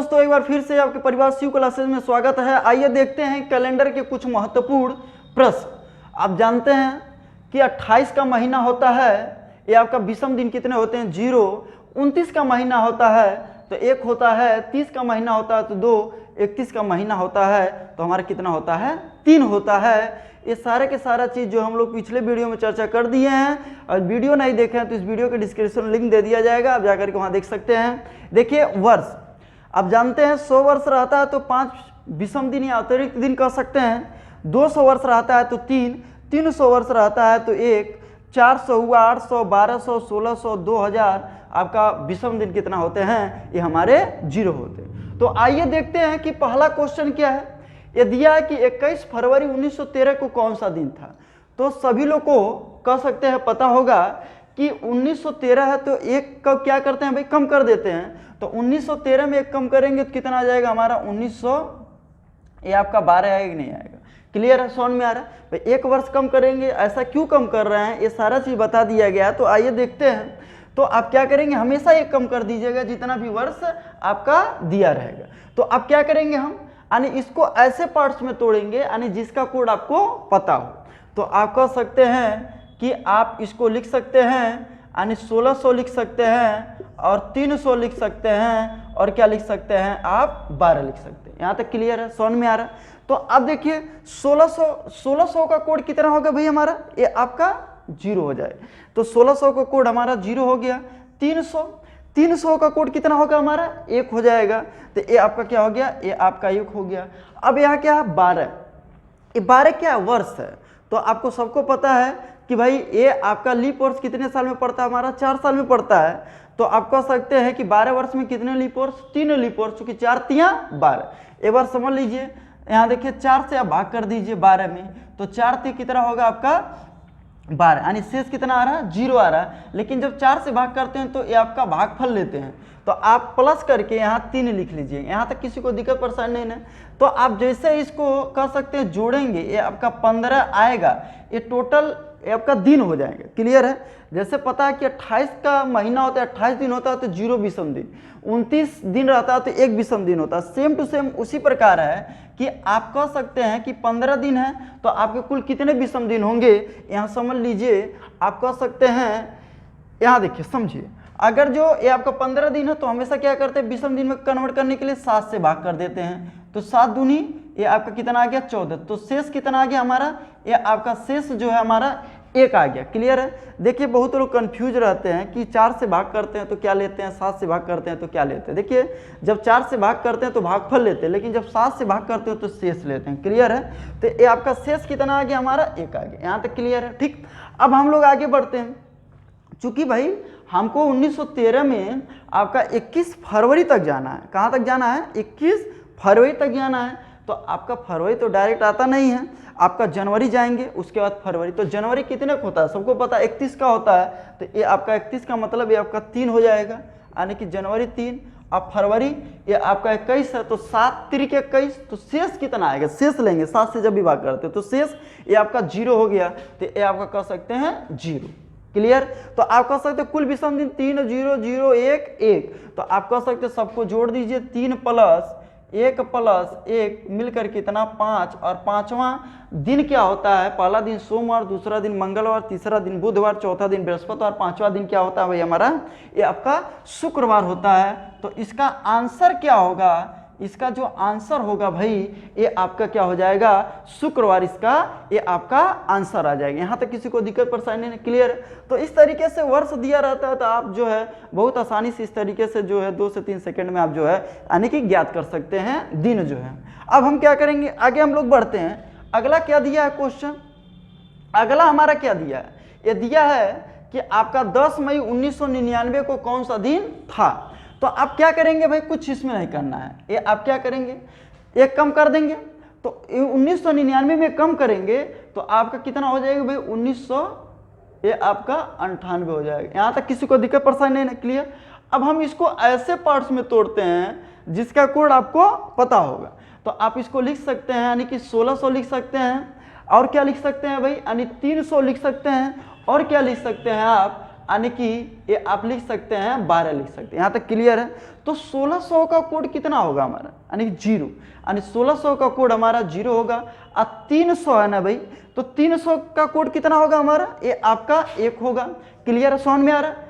दोस्तों, एक बार फिर से आपके परिवार शिव क्लासेस में स्वागत है। आइए देखते हैं कैलेंडर के कुछ महत्वपूर्ण प्रश्न। आप जानते हैं कि 28 का महीना होता है, ये आपका विषम दिन कितने होते हैं? 0। 29 का महीना होता है तो 1 होता है, 30 का महीना होता है तो 2, 31 का महीना होता है तो हमारा कितना होता है? 3 होता है। ये सारे के सारा चीज़ जो हम लोग पिछले वीडियो में चर्चा कर दिए हैं, और वीडियो नहीं देखे हैं तो इस वीडियो के डिस्क्रिप्शन में लिंक दे दिया जाएगा, आप जाकर के वहाँ देख सकते हैं। देखिए वर्ष, आप जानते हैं 100 वर्ष रहता है तो 5 विषम दिन या अतिरिक्त दिन कह सकते हैं। 200 वर्ष रहता है तो 3, 300 वर्ष रहता है तो 1, 400 हुआ, 800, 1200, 1600, 2000 आपका विषम दिन कितना होते हैं? ये हमारे 0 होते हैं। तो आइए देखते हैं कि पहला क्वेश्चन क्या है। ये दिया है कि 21 फरवरी 1913 को कौन सा दिन था। तो सभी लोग को कह सकते हैं पता होगा कि 1913 है तो 1 का क्या करते हैं भाई? कम कर देते हैं। तो 1913 में 1 कम करेंगे तो कितना आ जाएगा हमारा? 1900, ये आपका 12 आएगा कि नहीं आएगा? क्लियर है? समझ में आ रहा है भाई? 1 वर्ष कम करेंगे, ऐसा क्यों कम कर रहे हैं, ये सारा चीज़ बता दिया गया। तो आइए देखते हैं। तो आप क्या करेंगे? हमेशा 1 कम कर दीजिएगा जितना भी वर्ष आपका दिया रहेगा। तो आप क्या करेंगे? हम यानी इसको ऐसे पार्ट्स में तोड़ेंगे यानी जिसका कोड आपको पता हो। तो आप कह सकते हैं कि आप इसको लिख सकते हैं यानी 1600 लिख सकते हैं, और 300 लिख सकते हैं, और क्या लिख सकते हैं आप? 12 लिख सकते हैं। यहाँ तक क्लियर है? समझ में आ रहा है? तो अब देखिए 1600 का कोड कितना होगा भाई हमारा? ये आपका 0 हो जाए। तो 1600 का कोड हमारा 0 हो गया। 300 का कोड कितना होगा हमारा? 1 हो जाएगा। तो ये आपका क्या हो गया? ये आपका 1 हो गया। अब यहाँ क्या है? 12। ये 12 क्या है? वर्ष है। तो आपको सबको पता है कि भाई ये आपका लीप वर्ष कितने साल में पड़ता है हमारा? 4 साल में पड़ता है। तो आप कह सकते हैं कि 12 वर्ष में कितने लीप वर्ष? 3 लीप वर्ष, चूंकि 4 तिया 12। एक बार समझ लीजिए, यहाँ देखिए 4 से आप भाग कर दीजिए 12 में, तो 4 तिया कितना होगा आपका? 12, यानी शेष कितना आ रहा है? 0 आ रहा है। लेकिन जब 4 से भाग करते हैं तो ये आपका भागफल लेते हैं, तो आप प्लस करके यहाँ 3 लिख लीजिए। यहाँ तक किसी को दिक्कत परेशानी नहीं है। तो आप जैसे इसको कह सकते हैं जोड़ेंगे, ये आपका 15 आएगा, ये टोटल ये आपका दिन हो जाएगा। क्लियर है? जैसे पता है कि 28 का महीना होता है, 28 दिन होता है तो 0 विषम दिन, 29 दिन रहता है तो 1 विषम दिन होता है। सेम टू सेम उसी प्रकार है कि आप कह सकते हैं कि 15 दिन है तो आपके कुल कितने विषम दिन होंगे? यहाँ समझ लीजिए, आप कह सकते हैं, यहाँ देखिए समझिए, अगर जो ये आपका 15 दिन है तो हमेशा क्या करते हैं? विषम दिन में कन्वर्ट करने के लिए 7 से भाग कर देते हैं। तो 7 दूनी ये आपका कितना आ गया? 14। तो शेष कितना आ गया हमारा? ये आपका शेष जो है हमारा 1 आ गया। क्लियर है? देखिए बहुत लोग कंफ्यूज रहते हैं कि 4 से भाग करते हैं तो क्या लेते हैं, 7 से भाग करते हैं तो क्या लेते हैं। देखिए जब 4 से भाग करते हैं तो भागफल लेते हैं, लेकिन जब 7 से भाग करते हैं तो शेष लेते हैं। क्लियर है? तो ये आपका शेष कितना आ गया हमारा? 1 आ गया। यहाँ तक क्लियर है? ठीक। अब हम लोग आगे बढ़ते हैं। चूंकि भाई हमको 1913 में आपका 21 फरवरी तक जाना है। कहाँ तक जाना है? 21 फरवरी तक जाना है। तो आपका फरवरी तो डायरेक्ट आता नहीं है, आपका जनवरी जाएंगे, उसके बाद फरवरी। तो जनवरी कितने का होता है? सबको पता है 31 का होता है। तो ये आपका 31 का मतलब ये आपका 3 हो जाएगा, यानी कि जनवरी 3। अब फरवरी ये आपका 21 है, तो 7 तिरिक 21। तो शेष कितना आएगा? शेष लेंगे 7 से जब भी भाग करते हो तो शेष ये आपका 0 हो गया। तो ये आपका कह सकते हैं 0। क्लियर? तो आप कह सकते हैं कुल विषम दिन 3, 0, 0, 1, 1। तो आप कह सकते हैं सबको जोड़ दीजिए, 3 + 1 मिलकर कितना? 5। और 5वां दिन क्या होता है? पहला दिन सोमवार, दूसरा दिन मंगलवार, तीसरा दिन बुधवार, चौथा दिन बृहस्पतिवार, 5वां दिन क्या होता है भाई हमारा? ये आपका शुक्रवार होता है। तो इसका आंसर क्या होगा? इसका जो आंसर होगा भाई ये आपका क्या हो जाएगा? शुक्रवार। इसका ये आपका आंसर आ जाएगा। यहाँ तक किसी को दिक्कत परेशानी नहीं? क्लियर? तो इस तरीके से वर्ष दिया रहता है तो आप जो है बहुत आसानी से इस तरीके से जो है 2 से 3 सेकंड में आप जो है यानी कि ज्ञात कर सकते हैं दिन जो है। अब हम क्या करेंगे? आगे हम लोग बढ़ते हैं। अगला क्या दिया है क्वेश्चन? अगला हमारा क्या दिया है? ये दिया है कि आपका 10 मई 1999 को कौन सा दिन था। तो आप क्या करेंगे भाई? कुछ इसमें नहीं करना है। ये आप क्या करेंगे? 1 कम कर देंगे। तो 1999 में कम करेंगे तो आपका कितना हो जाएगा भाई? 1900, ये आपका 98 हो जाएगा। यहाँ तक किसी को दिक्कत परेशानी नहीं है? क्लियर? अब हम इसको ऐसे पार्ट्स में तोड़ते हैं जिसका कोड आपको पता होगा। तो आप इसको लिख सकते हैं यानी कि 1600 लिख सकते हैं, और क्या लिख सकते हैं भाई? यानी 300 लिख सकते हैं, और क्या लिख सकते हैं आप? यानी कि ये आप लिख सकते हैं 12 लिख सकते हैं, यहाँ तक क्लियर है। तो 1600 का कोड कितना होगा हमारा, यानी 0, यानी 1600 का कोड हमारा 0 होगा। और 300 है ना भाई, तो 300 का कोड कितना होगा हमारा, ये आपका 1 होगा। क्लियर है, समझ में आ रहा है।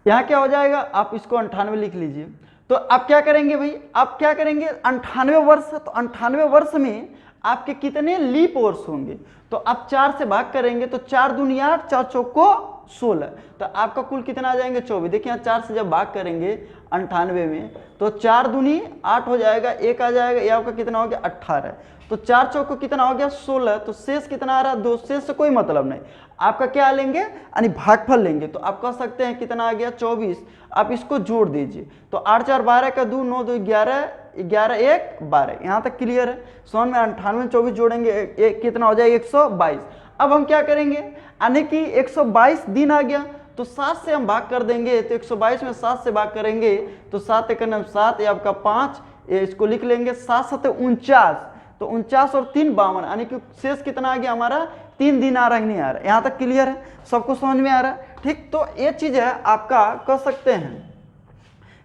यहाँ क्या हो जाएगा, आप इसको 98 लिख लीजिए। तो आप क्या करेंगे भाई, आप क्या करेंगे, 98 वर्ष, तो 98 वर्ष में आपके कितने लीप वर्ष होंगे, तो आप 4 से भाग करेंगे, तो 4 दूनी 8, 4 चौको 16, तो आपका कुल कितना आ जाएंगे 24। देखिए यहाँ 4 से जब भाग करेंगे 98 में, तो 4 दूनी 8 हो जाएगा, 1 आ जाएगा, ये आपका कितना हो गया 18, तो 4 चौको कितना हो गया 16, तो शेष कितना आ रहा है 2, शेष से कोई मतलब नहीं, आपका क्या लेंगे, यानी भागफल लेंगे। तो आप कह सकते हैं कितना आ गया 24, आप इसको जोड़ दीजिए, तो 8 4 12 का 2, 9 2 11, 11 1 12, यहाँ तक क्लियर है। समझ में, 98 24 जोड़ेंगे कितना हो जाएगा 122। अब हम क्या करेंगे, यानी कि 122 दिन आ गया, तो 7 से हम भाग कर देंगे, तो 122 में 7 से भाग करेंगे, तो 7 एकम 7, ये आपका 5, ये इसको लिख लेंगे, 7 7 49, तो 49 और 3 52, यानी कि शेष कितना आ गया हमारा 3 दिन आ रहा है, नहीं आ रहा है। यहाँ तक क्लियर है, सबको समझ में आ रहा है, ठीक। तो ये चीज़ है आपका, कह सकते हैं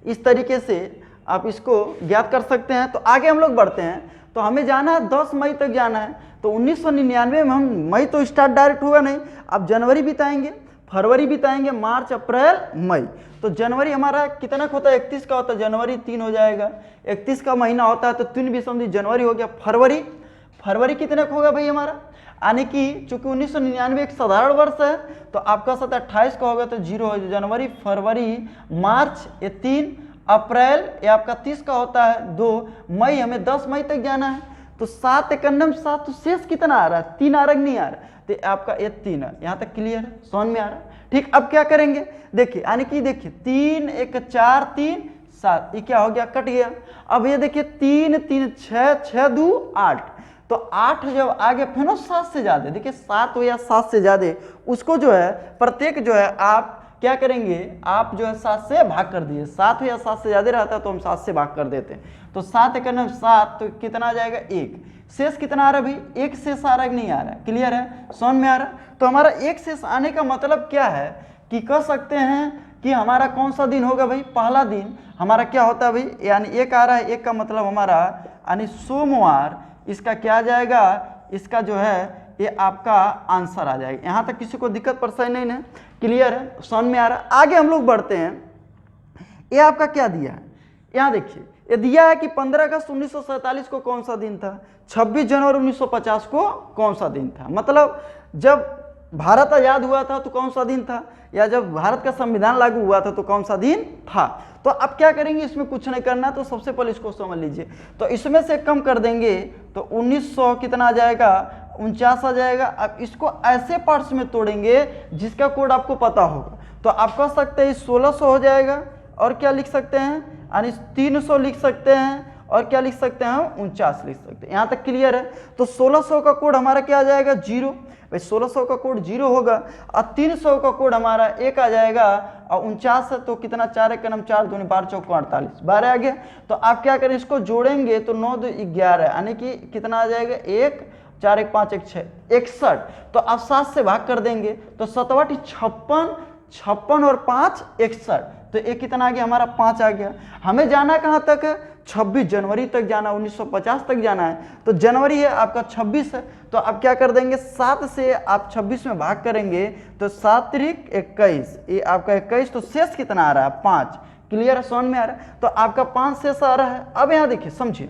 इस तरीके से आप इसको ज्ञात कर सकते हैं। तो आगे हम लोग बढ़ते हैं, तो हमें जाना है 10 मई तक जाना है। तो 1999 में हम, मई तो स्टार्ट डायरेक्ट होगा नहीं, अब जनवरी बिताएंगे, फरवरी बिताएंगे, मार्च अप्रैल मई। तो जनवरी हमारा कितना होता है 31 का होता है, जनवरी 3 हो जाएगा, 31 का महीना होता है, तो 3 भी समझिए जनवरी हो गया। फरवरी कितने का होगा भाई हमारा, यानी कि चूंकि 1999 एक साधारण वर्ष है, तो आपका साथ 28 का होगा, तो 0 हो जाए, जनवरी फरवरी मार्च ये 3, अप्रैल ये आपका 30 का होता है 2, मई हमें 10 मई तक जाना है, तो 7 एकम 7, तो शेष कितना आ रहा है 3 आ रहा नहीं आ रहा, तो आपका ये 3 है। यहाँ तक क्लियर है, समझ में आ रहा है, ठीक। अब क्या करेंगे, देखिए यानी कि देखिए 3 1 4 3 7, ये क्या हो गया, कट गया। अब ये देखिए 3 3 6 6 2 8, तो 8 जब आगे फिर 7 से ज्यादा, देखिए 7 हो या 7 से ज्यादा, उसको जो है प्रत्येक जो है आप क्या करेंगे, आप जो है 7 से भाग कर दिए, 7 हो या 7 से ज्यादा रहता है तो हम 7 से भाग कर देते हैं, तो 7 एकम 7, तो कितना आ जाएगा 1, शेष कितना आ रहा है भाई, 1 शेष आ रहा है कि नहीं आ रहा है, क्लियर है, समझ में आ रहा है। तो हमारा 1 शेष आने का मतलब क्या है कि कह सकते हैं कि हमारा कौन सा दिन होगा भाई, पहला दिन हमारा क्या होता है भाई, यानी 1 आ रहा है, 1 का मतलब हमारा यानी सोमवार, इसका क्या आ जाएगा, इसका जो है ये आपका आंसर आ जाएगा। यहाँ तक किसी को दिक्कत परेशानी नहीं है, क्लियर है, समझ में आ रहा है। आगे हम लोग बढ़ते हैं, ये आपका क्या दिया है, यहाँ देखिए ये दिया है कि 15 अगस्त 1947 को कौन सा दिन था, 26 जनवरी 1950 को कौन सा दिन था, मतलब जब भारत आजाद हुआ था तो कौन सा दिन था, या जब भारत का संविधान लागू हुआ था तो कौन सा दिन था। तो अब क्या करेंगे, इसमें कुछ नहीं करना, तो सबसे पहले इसको समझ लीजिए, तो इसमें से कम कर देंगे, तो 1900 कितना आ जाएगा 49 आ जाएगा। अब इसको ऐसे पार्ट्स में तोड़ेंगे जिसका कोड आपको पता होगा, तो आप कह सकते हैं 1600 हो जाएगा, और क्या लिख सकते हैं, यानी 300 लिख सकते हैं, और क्या लिख सकते हैं हम 49 लिख सकते हैं। यहाँ तक क्लियर है। तो 1600 का कोड हमारा क्या आ जाएगा 0, भाई 1600 का कोड 0 होगा, और 300 का कोड हमारा 1 आ जाएगा, और 49 है तो कितना 4 एकम 4 दूनी 12 चौको 48, 12 आ गया। तो आप क्या करें, इसको जोड़ेंगे तो 9 2 11, यानी कि कितना आ जाएगा 1 4 1 5 1 6 61, तो आप 7 से भाग कर देंगे, तो 7 56 56 और 5 61, तो ये कितना आ गया हमारा 5 आ गया। हमें जाना कहाँ तक है, 26 जनवरी तक जाना, 1950 तक जाना है, तो जनवरी है आपका 26 है, तो आप क्या कर देंगे 7 से आप 26 में भाग करेंगे, तो 7 त्रिक 21, ये आपका 21, तो शेष कितना आ रहा है 5, क्लियर है, समझ में आ रहा है। तो आपका 5 शेष आ रहा है। अब यहाँ देखिए समझिए,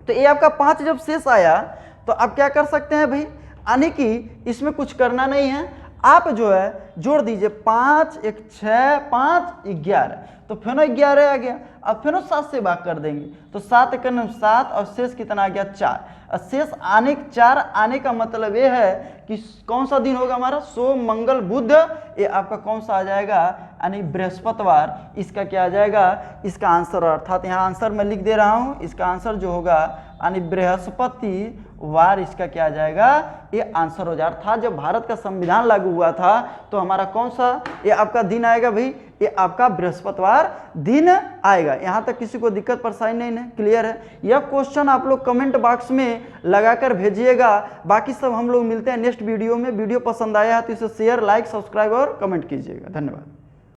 तो ये आपका 5 जब शेष आया, तो आप क्या कर सकते हैं भाई, यानी कि इसमें कुछ करना नहीं है, आप जो है जोड़ दीजिए, 5 1 6 5 11, तो फिर 11 आ गया। अब फिर 7 से भाग कर देंगे, तो 7 एकम 7, और शेष कितना आ गया 4, और शेष 4 आने का मतलब ये है कि कौन सा दिन होगा हमारा, सोम मंगल बुध, ये आपका कौन सा आ जाएगा, यानी बृहस्पतिवार, इसका क्या आ जाएगा इसका आंसर। अर्थात यहाँ आंसर मैं लिख दे रहा हूँ, इसका आंसर जो होगा यानी बृहस्पतिवार, इसका क्या आ जाएगा ये आंसर हो जाएगा। अर्थात जब भारत का संविधान लागू हुआ था तो हमारा कौन सा ये आपका दिन आएगा भाई, ये आपका बृहस्पतिवार दिन आएगा। यहाँ तक किसी को दिक्कत परेशानी नहीं है, क्लियर है। यह क्वेश्चन आप लोग कमेंट बॉक्स में लगाकर भेजिएगा। बाकी सब हम लोग मिलते हैं नेक्स्ट वीडियो में। वीडियो पसंद आया है तो इसे शेयर, लाइक, सब्सक्राइब और कमेंट कीजिएगा। धन्यवाद।